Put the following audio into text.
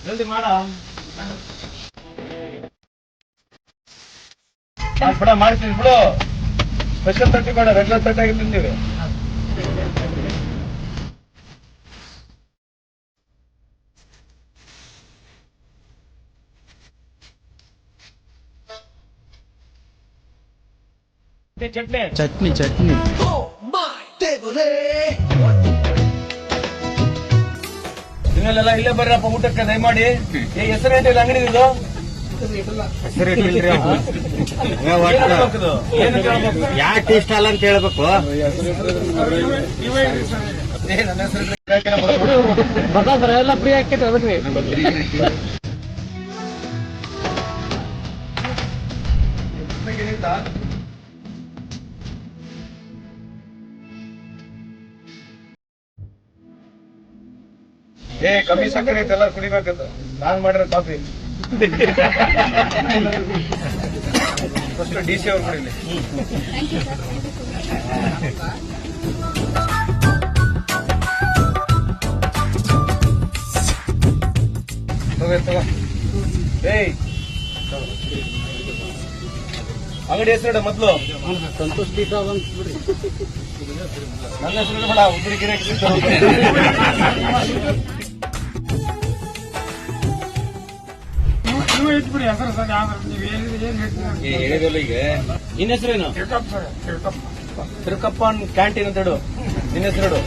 ಜಲ್ದಿ ಮಾಡ ಬಿಡ, ಮಾಡ್ತೀನಿ ಬಿಡು. ಸ್ಪೆಷಲ್ ತಟ್ಟಿ ಬೇಡ, ರೆಗ್ಯುಲರ್ ತಟ್ಟಾಗಿ ತಿಂತೀವಿ. ಚಟ್ನಿ ಚಟ್ನಿ ಚಟ್ನಿ ನಿಮ್ಮಲ್ಲೆಲ್ಲ ಇಲ್ಲೇ ಬರ್ರಪ್ಪ ಊಟಕ್ಕೆ ದಯಮಾಡಿ. ಹೆಸರು ಏನಿಲ್ಲ ಅಂಗಡಿ ಇದು? ಯಾ ಟೇಸ್ಟ್ ಅಲ್ಲ ಅಂತ ಹೇಳ್ಬೇಕು. ನನ್ನ ಹೆಸರು ಎಲ್ಲ ಫ್ರೀ ಹಾಕೈತೆ ಅದಕ್ಕೆ ಕಮ್ಮಿ ಸಕ್ಕರೆ ಐತೆ, ಎಲ್ಲ ಕುಡಿಬೇಕಂತ ನಾನ್ ಮಾಡಿರೋ ಕಾಫಿ. ಫಸ್ಟ್ DC ಅವ್ರು ಕುಡಿಲಿ. ತಗೋ ಅಂಗಡಿ ಹೆಸರು ಮೊದ್ಲು ಸಂತೋಷ್ ಟೀಕಾ ಅಂತ ಬಿಡ್ರಿ. ನನ್ನ ಹೆಸರು ಬೇಡ, ಉದ್ರಿ ಗಿರಿ ಇಟ್ಬಿಡಿ ಹೆಸರು ಸರ್. ಹೇಳಿದಲ್ಲ. ಈಗ ನಿನ್ನ ಹೆಸರೇನು? ತಿರುಕಪ್ಪ ಕ್ಯಾಂಟೀನ್ ಅಂತ ಹೇಳು. ನಿನ್ನ ಹೆಸರು